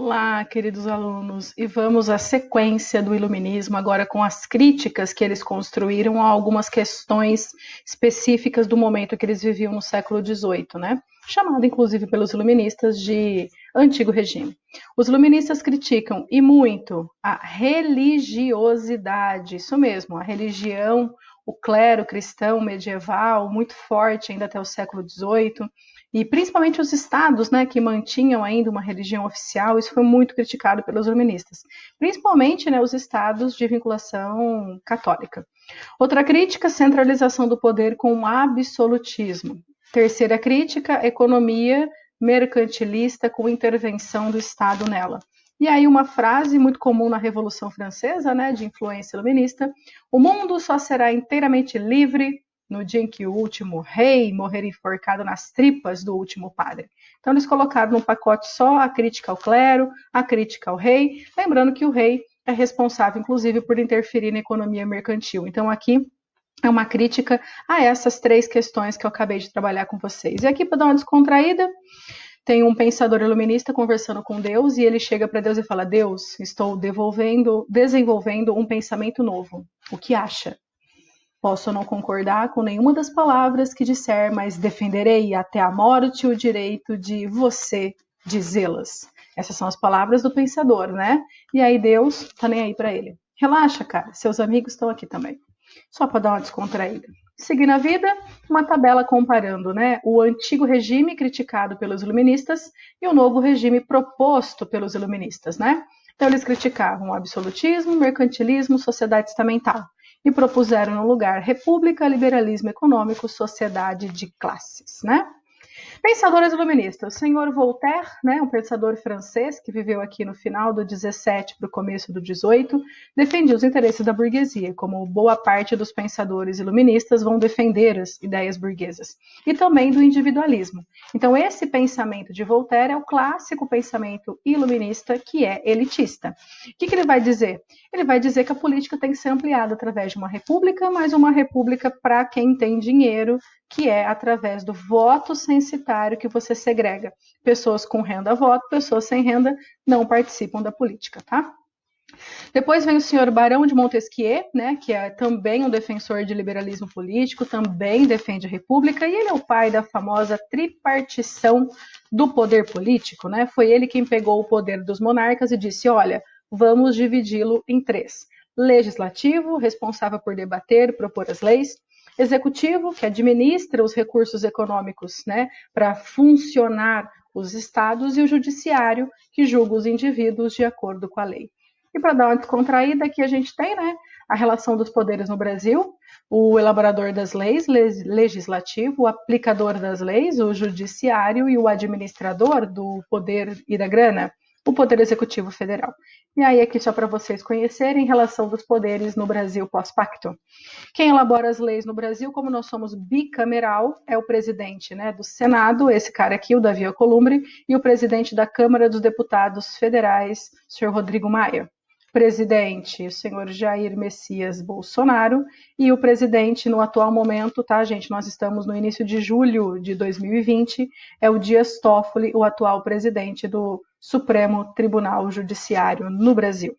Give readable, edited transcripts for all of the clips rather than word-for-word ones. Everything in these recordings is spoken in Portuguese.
Olá, queridos alunos, e vamos à sequência do Iluminismo, agora com as críticas que eles construíram a algumas questões específicas do momento que eles viviam no século XVIII, né? Chamado inclusive pelos iluministas de Antigo Regime. Os iluministas criticam, e muito, a religiosidade, isso mesmo, a religião, o clero cristão medieval, muito forte ainda até o século XVIII, e principalmente os estados, né, que mantinham ainda uma religião oficial, isso foi muito criticado pelos iluministas, principalmente, né, os estados de vinculação católica. Outra crítica, centralização do poder com absolutismo. Terceira crítica, economia mercantilista com intervenção do Estado nela. E aí uma frase muito comum na Revolução Francesa, né, de influência iluminista: o mundo só será inteiramente livre no dia em que o último rei morrer enforcado nas tripas do último padre. Então eles colocaram num pacote só a crítica ao clero, a crítica ao rei, lembrando que o rei é responsável, inclusive, por interferir na economia mercantil. Então aqui é uma crítica a essas três questões que eu acabei de trabalhar com vocês. E aqui, para dar uma descontraída, tem um pensador iluminista conversando com Deus e ele chega para Deus e fala: Deus, estou desenvolvendo um pensamento novo. O que acha? Posso não concordar com nenhuma das palavras que disser, mas defenderei até a morte o direito de você dizê-las. Essas são as palavras do pensador, né? E aí Deus tá nem aí para ele. Relaxa, cara, seus amigos estão aqui também. Só para dar uma descontraída. Seguindo a vida, uma tabela comparando, né, o antigo regime criticado pelos iluministas e o novo regime proposto pelos iluministas, né? Então eles criticavam o absolutismo, mercantilismo, sociedade estamental e propuseram no lugar república, liberalismo econômico, sociedade de classes, né? Pensadores iluministas. O senhor Voltaire, né, um pensador francês que viveu aqui no final do 17 para o começo do 18, defendia os interesses da burguesia, como boa parte dos pensadores iluministas vão defender as ideias burguesas, e também do individualismo. Então, esse pensamento de Voltaire é o clássico pensamento iluminista que é elitista. O que ele vai dizer? Ele vai dizer que a política tem que ser ampliada através de uma república, mas uma república para quem tem dinheiro, que é através do voto censitário que você segrega. Pessoas com renda votam, pessoas sem renda não participam da política, tá? Depois vem o senhor Barão de Montesquieu, né, que é também um defensor de liberalismo político, também defende a república, e ele é o pai da famosa tripartição do poder político, né? Foi ele quem pegou o poder dos monarcas e disse: olha, vamos dividi-lo em três. Legislativo, responsável por debater, propor as leis. Executivo, que administra os recursos econômicos, né, para funcionar os estados, e o judiciário, que julga os indivíduos de acordo com a lei. E para dar uma descontraída, aqui a gente tem, né, a relação dos poderes no Brasil: o elaborador das leis, legislativo, o aplicador das leis, o judiciário, e o administrador do poder e da grana, o Poder Executivo Federal. E aí aqui só para vocês conhecerem relação dos poderes no Brasil pós-pacto. Quem elabora as leis no Brasil, como nós somos bicameral, é o presidente, né, do Senado, esse cara aqui, o Davi Alcolumbre, e o presidente da Câmara dos Deputados Federais, o senhor Rodrigo Maia. Presidente, o senhor Jair Messias Bolsonaro, e o presidente no atual momento, tá, gente? Nós estamos no início de julho de 2020, é o Dias Toffoli, o atual presidente do Supremo Tribunal Judiciário no Brasil.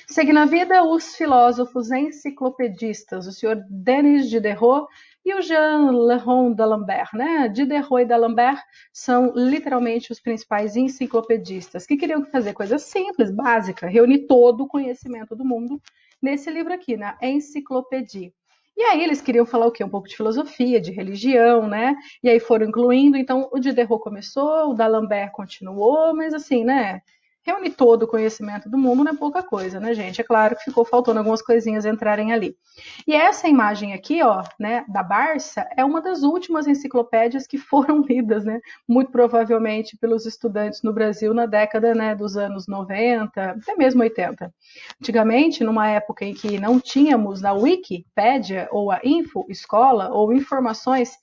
Seguindo a vida, os filósofos enciclopedistas, o senhor Denis Diderot e o Jean-Léon d'Alembert, né? Diderot e d'Alembert são literalmente os principais enciclopedistas, que queriam fazer coisa simples, básica, reunir todo o conhecimento do mundo nesse livro aqui, na Enciclopédie. E aí eles queriam falar o quê? Um pouco de filosofia, de religião, né? E aí foram incluindo, então o Diderot começou, o d'Alembert continuou, mas assim, né? Reunir todo o conhecimento do mundo não é pouca coisa, né, gente? É claro que ficou faltando algumas coisinhas entrarem ali. E essa imagem aqui, ó, né, da Barça, é uma das últimas enciclopédias que foram lidas, né, muito provavelmente pelos estudantes no Brasil na década, né, dos anos 90, até mesmo 80. Antigamente, numa época em que não tínhamos na Wikipédia ou a Info Escola ou informações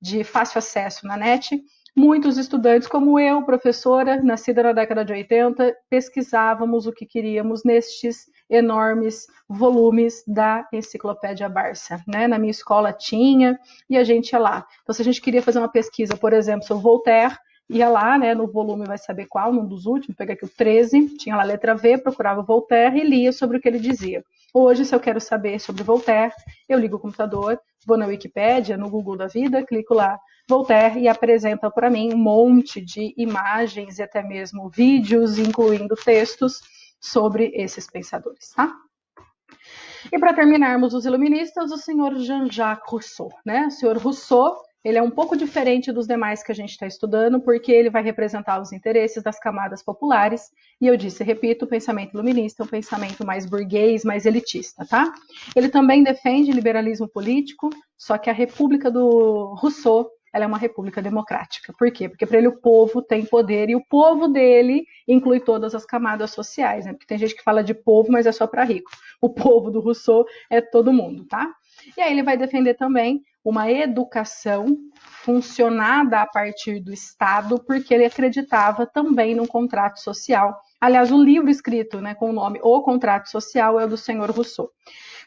de fácil acesso na net, muitos estudantes, como eu, professora, nascida na década de 80, pesquisávamos o que queríamos nestes enormes volumes da Enciclopédia Barça, né? Na minha escola tinha, e a gente ia lá. Então, se a gente queria fazer uma pesquisa, por exemplo, sobre Voltaire, ia lá, né, no volume, vai saber qual, num dos últimos, peguei aqui o 13, tinha lá a letra V, procurava Voltaire e lia sobre o que ele dizia. Hoje, se eu quero saber sobre Voltaire, eu ligo o computador, vou na Wikipédia, no Google da vida, clico lá Voltaire e apresenta para mim um monte de imagens e até mesmo vídeos, incluindo textos sobre esses pensadores, tá? E para terminarmos os iluministas, o senhor Jean-Jacques Rousseau, né? O senhor Rousseau, ele é um pouco diferente dos demais que a gente está estudando, porque ele vai representar os interesses das camadas populares, e eu disse, repito, o pensamento iluminista é um pensamento mais burguês, mais elitista, tá? Ele também defende liberalismo político, só que a República do Rousseau, ela é uma república democrática. Por quê? Porque para ele o povo tem poder, e o povo dele inclui todas as camadas sociais, né? Porque tem gente que fala de povo, mas é só para rico. O povo do Rousseau é todo mundo, tá? E aí ele vai defender também uma educação funcionada a partir do Estado, porque ele acreditava também num contrato social. Aliás, o livro escrito, né, com o nome O Contrato Social é o do senhor Rousseau.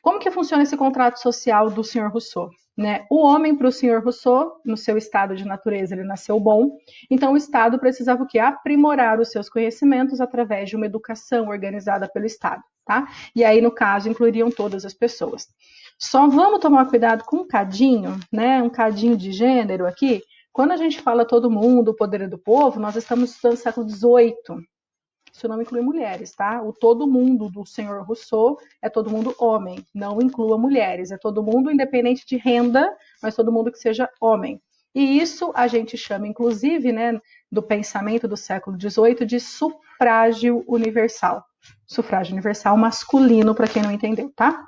Como que funciona esse contrato social do senhor Rousseau? Né? O homem, para o senhor Rousseau, no seu estado de natureza, ele nasceu bom, então o Estado precisava o quê? Aprimorar os seus conhecimentos através de uma educação organizada pelo Estado. Tá? E aí, no caso, incluiriam todas as pessoas. Só vamos tomar cuidado com um cadinho, né? Um cadinho de gênero aqui. Quando a gente fala todo mundo, o poder é do povo, nós estamos estudando século XVIII. Isso não inclui mulheres, tá? O todo mundo do senhor Rousseau é todo mundo homem, não inclua mulheres. É todo mundo independente de renda, mas todo mundo que seja homem. E isso a gente chama, inclusive, né, do pensamento do século XVIII de sufrágio universal. Sufrágio universal masculino, para quem não entendeu, tá?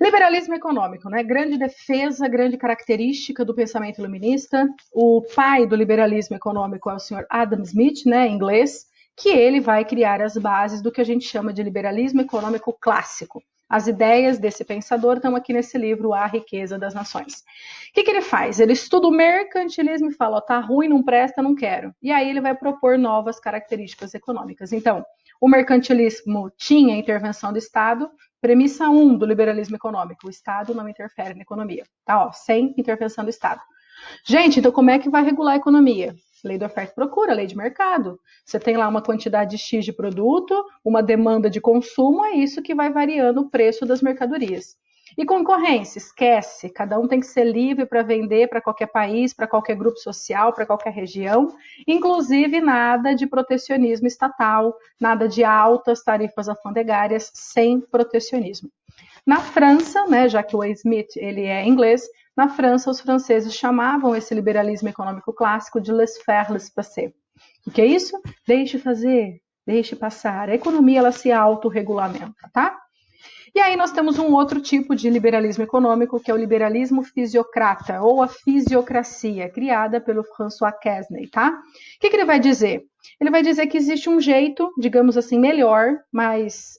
Liberalismo econômico, né? Grande defesa, grande característica do pensamento iluminista. O pai do liberalismo econômico é o senhor Adam Smith, né, inglês, que ele vai criar as bases do que a gente chama de liberalismo econômico clássico. As ideias desse pensador estão aqui nesse livro, A Riqueza das Nações. O que ele faz? Ele estuda o mercantilismo e fala, ó, tá ruim, não presta, não quero. E aí ele vai propor novas características econômicas. Então, o mercantilismo tinha intervenção do Estado. Premissa 1 do liberalismo econômico, o Estado não interfere na economia. Tá, ó, sem intervenção do Estado. Gente, então como é que vai regular a economia? Lei da oferta e procura, lei de mercado. Você tem lá uma quantidade X de produto, uma demanda de consumo, é isso que vai variando o preço das mercadorias. E concorrência, esquece. Cada um tem que ser livre para vender para qualquer país, para qualquer grupo social, para qualquer região. Inclusive nada de protecionismo estatal, nada de altas tarifas alfandegárias sem protecionismo. Na França, né, já que o Smith ele é inglês, na França os franceses chamavam esse liberalismo econômico clássico de laissez-faire-laissez-passer. O que é isso? Deixe fazer, deixe passar. A economia ela se autorregulamenta, tá? E aí nós temos um outro tipo de liberalismo econômico, que é o liberalismo fisiocrata, ou a fisiocracia, criada pelo François Quesnay, tá? O que ele vai dizer? Ele vai dizer que existe um jeito, digamos assim, melhor, mais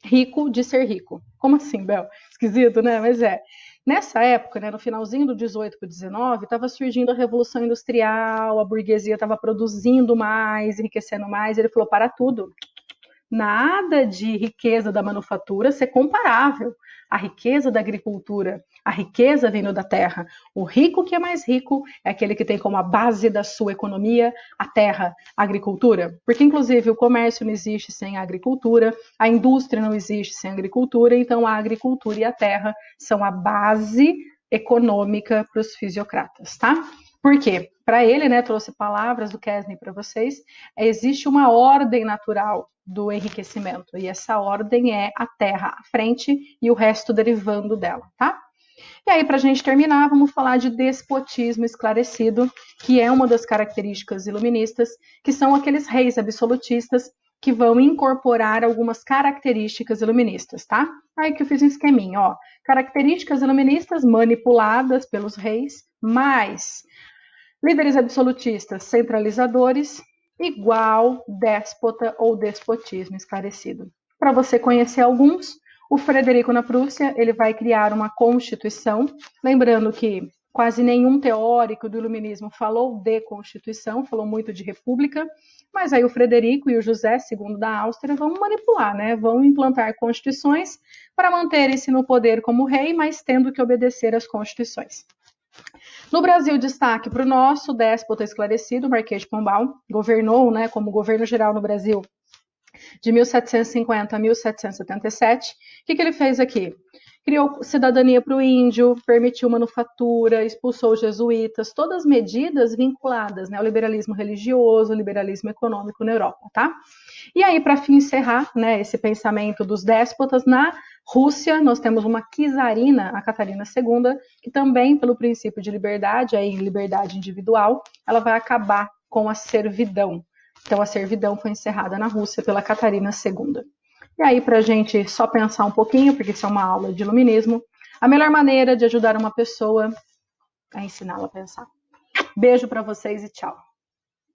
rico de ser rico. Como assim, Bel? Esquisito, né? Mas é. Nessa época, né, no finalzinho do 18 para o 19, estava surgindo a Revolução Industrial, a burguesia estava produzindo mais, enriquecendo mais. Ele falou, para tudo. Nada de riqueza da manufatura ser comparável à riqueza da agricultura, a riqueza vindo da terra. O rico que é mais rico é aquele que tem como a base da sua economia a terra, a agricultura. Porque, inclusive, o comércio não existe sem a agricultura, a indústria não existe sem a agricultura, então a agricultura e a terra são a base econômica para os fisiocratas, tá? Por quê? Para ele, né, trouxe palavras do Quesnay para vocês, existe uma ordem natural do enriquecimento, e essa ordem é a terra à frente e o resto derivando dela, tá? E aí, para a gente terminar, vamos falar de despotismo esclarecido, que é uma das características iluministas, que são aqueles reis absolutistas que vão incorporar algumas características iluministas, tá? Aí que eu fiz um esqueminha, ó. Características iluministas manipuladas pelos reis, mais líderes absolutistas centralizadores, igual déspota ou despotismo esclarecido. Para você conhecer alguns, o Frederico na Prússia, ele vai criar uma constituição, lembrando que quase nenhum teórico do iluminismo falou de constituição, falou muito de república, mas aí o Frederico e o José II da Áustria vão manipular, né? Vão implantar constituições para manterem-se no poder como rei, mas tendo que obedecer às constituições. No Brasil, destaque para o nosso déspota esclarecido, Marquês de Pombal, governou, né, como governo geral no Brasil de 1750 a 1777. O que ele fez aqui? Criou cidadania para o índio, permitiu manufatura, expulsou os jesuítas, todas medidas vinculadas, né, ao liberalismo religioso, ao liberalismo econômico na Europa, tá? E aí, para encerrar, né, esse pensamento dos déspotas, na Rússia, nós temos uma czarina, a Catarina II, que também, pelo princípio de liberdade, aí liberdade individual, ela vai acabar com a servidão. Então, a servidão foi encerrada na Rússia pela Catarina II. E aí, para a gente só pensar um pouquinho, porque isso é uma aula de iluminismo, a melhor maneira de ajudar uma pessoa é ensiná-la a pensar. Beijo para vocês e tchau.